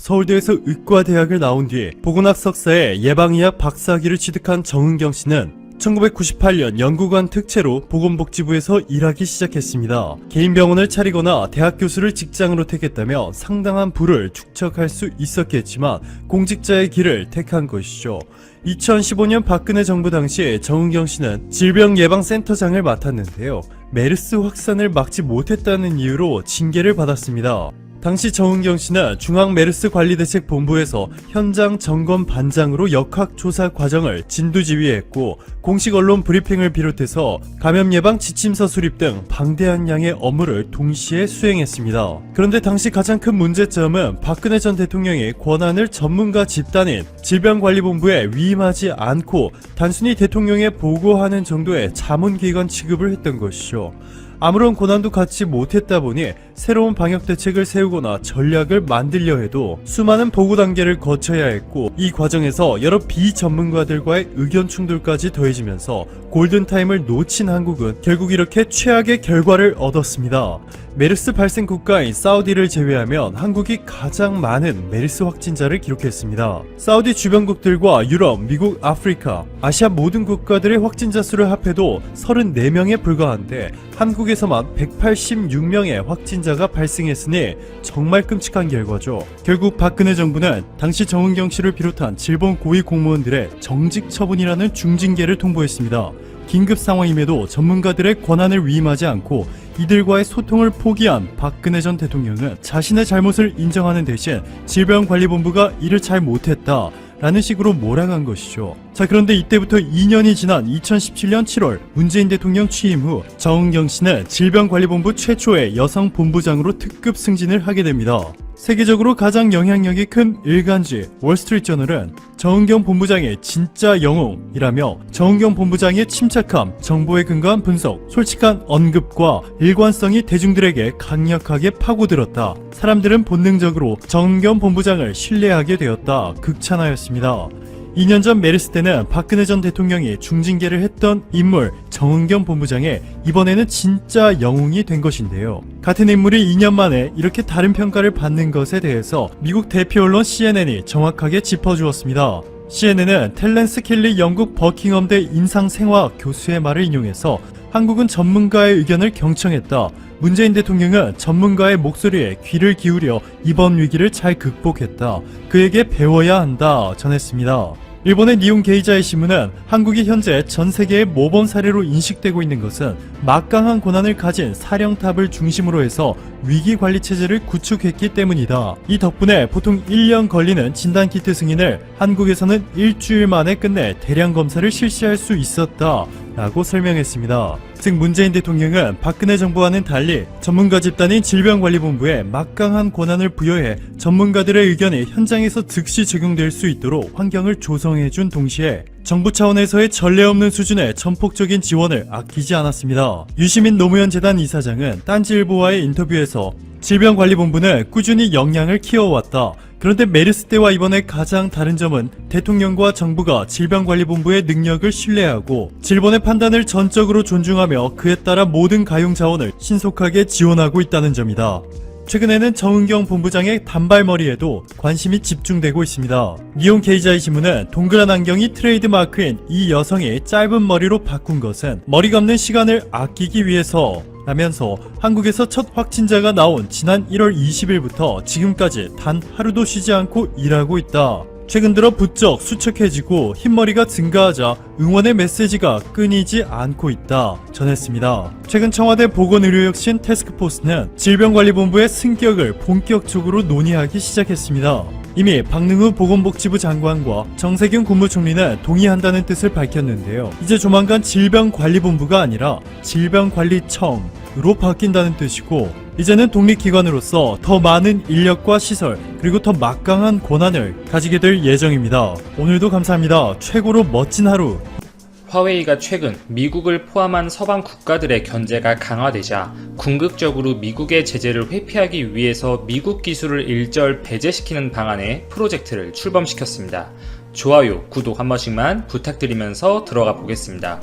서울대에서 의과대학을 나온 뒤 보건학 석사에 예방의학 박사학위를 취득한 정은경 씨는 1998년 연구관 특채로 보건복지부에서 일하기 시작했습니다. 개인 병원을 차리거나 대학 교수를 직장으로 택했다며 상당한 부를 축적할 수 있었겠지만 공직자의 길을 택한 것이죠. 2015년 박근혜 정부 당시 정은경 씨는 질병예방센터장을 맡았는데요. 메르스 확산을 막지 못했다는 이유로 징계를 받았습니다. 당시 정은경 씨는 중앙메르스관리대책본부에서 현장 점검 반장으로 역학조사 과정을 진두지휘했고 공식 언론 브리핑을 비롯해서 감염 예방 지침서 수립 등 방대한 양의 업무를 동시에 수행했습니다. 그런데 당시 가장 큰 문제점은 박근혜 전 대통령이 권한을 전문가 집단인 질병관리본부에 위임하지 않고 단순히 대통령에 보고하는 정도의 자문기관 취급을 했던 것이죠. 아무런 권한도 갖지 못했다 보니 새로운 방역 대책을 세우거나 전략을 만들려 해도 수많은 보고 단계를 거쳐야 했고 이 과정에서 여러 비전문가들과의 의견 충돌까지 더해지면서 골든타임을 놓친 한국은 결국 이렇게 최악의 결과를 얻었습니다. 메르스 발생 국가인 사우디를 제외하면 한국이 가장 많은 메르스 확진자를 기록했습니다. 사우디 주변국들과 유럽, 미국, 아프리카, 아시아 모든 국가들의 확진자 수를 합해도 34명에 불과한데 한국에서만 186명의 확진자가 발생했으니 정말 끔찍한 결과죠. 결국 박근혜 정부는 당시 정은경 씨를 비롯한 질본 고위 공무원들의 정직 처분이라는 중징계를 통보했습니다. 긴급 상황임에도 전문가들의 권한을 위임하지 않고 이들과의 소통을 포기한 박근혜 전 대통령은 자신의 잘못을 인정하는 대신 질병관리본부가 일을 잘 못했다 라는 식으로 몰아간 것이죠. 자, 그런데 이때부터 2년이 지난 2017년 7월 문재인 대통령 취임 후 정은경 씨는 질병관리본부 최초의 여성 본부장으로 특급 승진을 하게 됩니다. 세계적으로 가장 영향력이 큰 일간지 월스트리트저널은 정은경 본부장의 진짜 영웅이라며 정은경 본부장의 침착함, 정보에 근거한 분석, 솔직한 언급과 일관성이 대중들에게 강력하게 파고들었다. 사람들은 본능적으로 정은경 본부장을 신뢰하게 되었다. 극찬하였습니다. 2년 전 메르스 때는 박근혜 전 대통령이 중징계를 했던 인물 정은경 본부장의 이번에는 진짜 영웅이 된 것인데요. 같은 인물이 2년 만에 이렇게 다른 평가를 받는 것에 대해서 미국 대표 언론 CNN이 정확하게 짚어주었습니다. CNN은 텔렌스 켈리 영국 버킹엄대 인상생화학 교수의 말을 인용해서 한국은 전문가의 의견을 경청했다. 문재인 대통령은 전문가의 목소리에 귀를 기울여 이번 위기를 잘 극복했다. 그에게 배워야 한다 전했습니다. 일본의 니혼 게이자이 신문은 한국이 현재 전 세계의 모범 사례로 인식되고 있는 것은 막강한 권한을 가진 사령탑을 중심으로 해서 위기관리 체제를 구축했기 때문이다. 이 덕분에 보통 1년 걸리는 진단키트 승인을 한국에서는 일주일 만에 끝내 대량 검사를 실시할 수 있었다 라고 설명했습니다. 즉 문재인 대통령은 박근혜 정부와는 달리 전문가 집단인 질병관리본부에 막강한 권한을 부여해 전문가들의 의견이 현장에서 즉시 적용될 수 있도록 환경을 조성해준 동시에 정부 차원에서의 전례 없는 수준의 전폭적인 지원을 아끼지 않았습니다. 유시민 노무현 재단 이사장은 딴지일보와의 인터뷰에서 질병관리본부는 꾸준히 역량을 키워왔다. 그런데 메르스 때와 이번에 가장 다른 점은 대통령과 정부가 질병관리본부의 능력을 신뢰하고 질본의 판단을 전적으로 존중하며 그에 따라 모든 가용 자원을 신속하게 지원하고 있다는 점이다. 최근에는 정은경 본부장의 단발머리에도 관심이 집중되고 있습니다. 니혼 게이자이 신문은 동그란 안경이 트레이드 마크인 이 여성이 짧은 머리로 바꾼 것은 머리 감는 시간을 아끼기 위해서 라면서 한국에서 첫 확진자가 나온 지난 1월 20일부터 지금까지 단 하루도 쉬지 않고 일하고 있다. 최근 들어 부쩍 수척해지고 흰머리가 증가하자 응원의 메시지가 끊이지 않고 있다 전했습니다. 최근 청와대 보건의료혁신 태스크포스는 질병관리본부의 승격을 본격적으로 논의하기 시작했습니다. 이미 박능후 보건복지부 장관과 정세균 국무총리는 동의한다는 뜻을 밝혔는데요. 이제 조만간 질병관리본부가 아니라 질병관리청으로 바뀐다는 뜻이고 이제는 독립기관으로서 더 많은 인력과 시설 그리고 더 막강한 권한을 가지게 될 예정입니다. 오늘도 감사합니다. 최고로 멋진 하루. 화웨이가 최근 미국을 포함한 서방 국가들의 견제가 강화되자 궁극적으로 미국의 제재를 회피하기 위해서 미국 기술을 일절 배제시키는 방안의 프로젝트를 출범시켰습니다. 좋아요, 구독 한 번씩만 부탁드리면서 들어가 보겠습니다.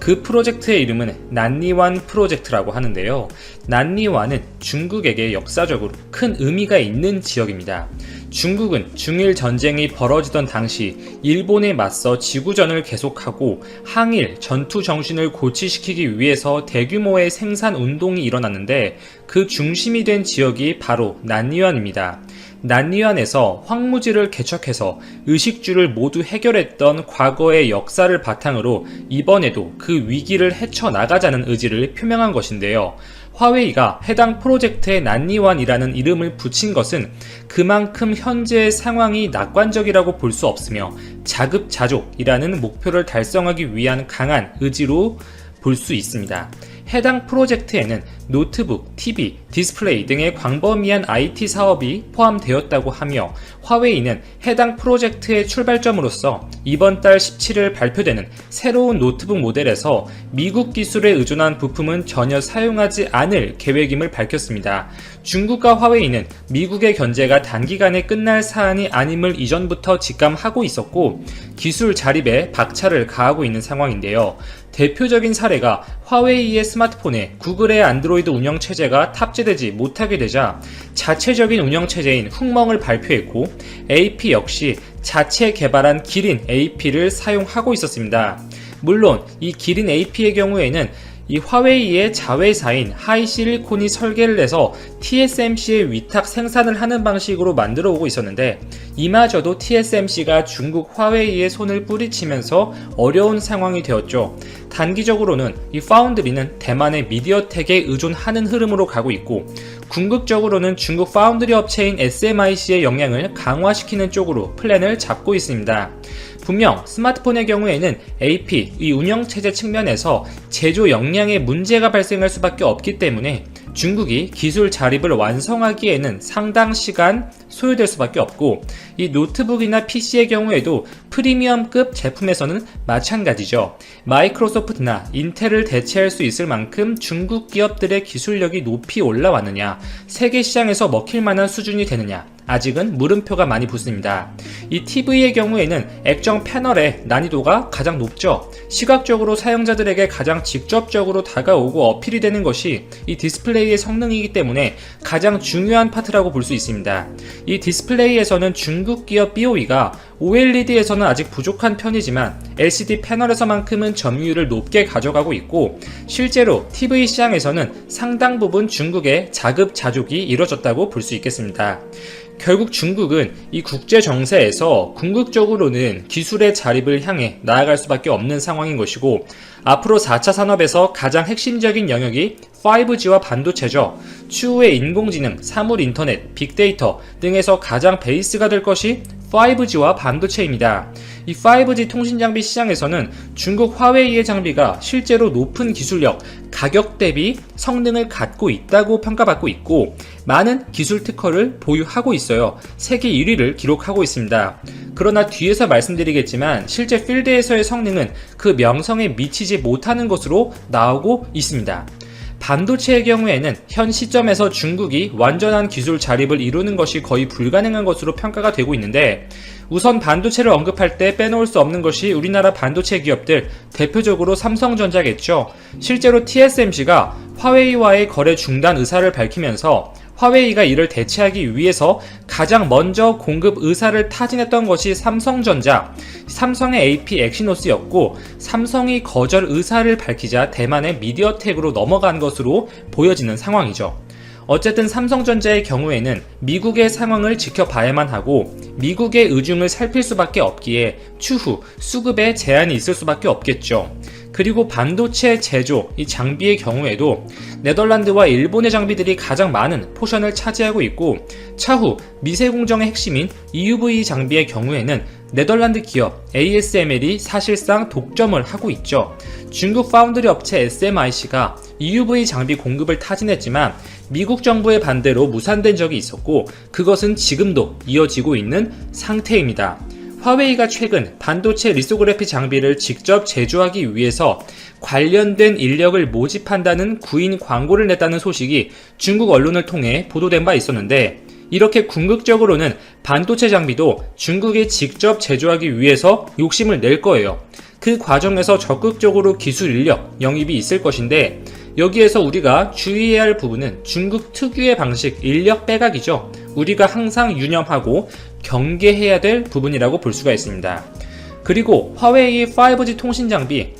그 프로젝트의 이름은 난리완 프로젝트라고 하는데요. 난리완은 중국에게 역사적으로 큰 의미가 있는 지역입니다. 중국은 중일 전쟁이 벌어지던 당시 일본에 맞서 지구전을 계속하고 항일 전투 정신을 고취시키기 위해서 대규모의 생산 운동이 일어났는데 그 중심이 된 지역이 바로 난리완입니다. 난리완에서 황무지를 개척해서 의식주를 모두 해결했던 과거의 역사를 바탕으로 이번에도 그 위기를 헤쳐나가자는 의지를 표명한 것인데요. 화웨이가 해당 프로젝트에 난리완이라는 이름을 붙인 것은 그만큼 현재의 상황이 낙관적이라고 볼 수 없으며 자급자족이라는 목표를 달성하기 위한 강한 의지로 볼 수 있습니다. 해당 프로젝트에는 노트북, TV, 디스플레이 등의 광범위한 IT 사업이 포함되었다고 하며 화웨이는 해당 프로젝트의 출발점으로서 이번 달 17일 발표되는 새로운 노트북 모델에서 미국 기술에 의존한 부품은 전혀 사용하지 않을 계획임을 밝혔습니다. 중국과 화웨이는 미국의 견제가 단기간에 끝날 사안이 아님을 이전부터 직감하고 있었고 기술 자립에 박차를 가하고 있는 상황인데요. 대표적인 사례가 화웨이의 스마트폰에 구글의 안드로이드 운영체제가 탑재되지 못하게 되자 자체적인 운영체제인 훅멍을 발표했고 AP 역시 자체 개발한 기린 AP를 사용하고 있었습니다. 물론 이 기린 AP의 경우에는 이 화웨이의 자회사인 하이실리콘이 설계를 해서 TSMC의 위탁 생산을 하는 방식으로 만들어 오고 있었는데 이마저도 TSMC가 중국 화웨이에 손을 뿌리치면서 어려운 상황이 되었죠. 단기적으로는 이 파운드리는 대만의 미디어텍에 의존하는 흐름으로 가고 있고 궁극적으로는 중국 파운드리 업체인 SMIC의 영향을 강화시키는 쪽으로 플랜을 잡고 있습니다. 분명 스마트폰의 경우에는 AP, 이 운영체제 측면에서 제조 역량에 문제가 발생할 수밖에 없기 때문에 중국이 기술 자립을 완성하기에는 상당 시간 소요될 수밖에 없고 이 노트북이나 PC의 경우에도 프리미엄급 제품에서는 마찬가지죠. 마이크로소프트나 인텔을 대체할 수 있을 만큼 중국 기업들의 기술력이 높이 올라왔느냐, 세계 시장에서 먹힐 만한 수준이 되느냐, 아직은 물음표가 많이 붙습니다. 이 TV의 경우에는 액정 패널의 난이도가 가장 높죠. 시각적으로 사용자들에게 가장 직접적으로 다가오고 어필이 되는 것이 이 디스플레이의 성능이기 때문에 가장 중요한 파트라고 볼 수 있습니다. 이 디스플레이에서는 중국 기업 BOE가 OLED에서는 아직 부족한 편이지만 LCD 패널에서만큼은 점유율을 높게 가져가고 있고 실제로 TV 시장에서는 상당 부분 중국의 자급자족이 이뤄졌다고 볼 수 있겠습니다. 결국 중국은 이 국제 정세에서 궁극적으로는 기술의 자립을 향해 나아갈 수밖에 없는 상황인 것이고 앞으로 4차 산업에서 가장 핵심적인 영역이 5G와 반도체죠. 추후에 인공지능, 사물인터넷, 빅데이터 등에서 가장 베이스가 될 것이 5G와 반도체입니다. 이 5G 통신장비 시장에서는 중국 화웨이의 장비가 실제로 높은 기술력, 가격 대비 성능을 갖고 있다고 평가받고 있고 많은 기술 특허를 보유하고 있어요. 세계 1위를 기록하고 있습니다. 그러나 뒤에서 말씀드리겠지만 실제 필드에서의 성능은 그 명성에 미치지 못하는 것으로 나오고 있습니다. 반도체의 경우에는 현 시점에서 중국이 완전한 기술 자립을 이루는 것이 거의 불가능한 것으로 평가가 되고 있는데 우선 반도체를 언급할 때 빼놓을 수 없는 것이 우리나라 반도체 기업들, 대표적으로 삼성전자겠죠. 실제로 TSMC가 화웨이와의 거래 중단 의사를 밝히면서 화웨이가 이를 대체하기 위해서 가장 먼저 공급 의사를 타진했던 것이 삼성전자, 삼성의 AP 엑시노스였고 삼성이 거절 의사를 밝히자 대만의 미디어텍으로 넘어간 것으로 보여지는 상황이죠. 어쨌든 삼성전자의 경우에는 미국의 상황을 지켜봐야만 하고 미국의 의중을 살필 수밖에 없기에 추후 수급에 제한이 있을 수밖에 없겠죠. 그리고 반도체 제조, 이 장비의 경우에도 네덜란드와 일본의 장비들이 가장 많은 포션을 차지하고 있고 차후 미세공정의 핵심인 EUV 장비의 경우에는 네덜란드 기업 ASML이 사실상 독점을 하고 있죠. 중국 파운드리 업체 SMIC가 EUV 장비 공급을 타진했지만 미국 정부의 반대로 무산된 적이 있었고 그것은 지금도 이어지고 있는 상태입니다. 화웨이가 최근 반도체 리소그래피 장비를 직접 제조하기 위해서 관련된 인력을 모집한다는 구인 광고를 냈다는 소식이 중국 언론을 통해 보도된 바 있었는데 이렇게 궁극적으로는 반도체 장비도 중국이 직접 제조하기 위해서 욕심을 낼 거예요. 그 그 과정에서 적극적으로 기술 인력, 영입이 있을 것인데 여기에서 우리가 주의해야 할 부분은 중국 특유의 방식 인력 빼각이죠. 우리가 항상 유념하고 경계해야 될 부분이라고 볼 수가 있습니다. 그리고 화웨이 5G 통신 장비,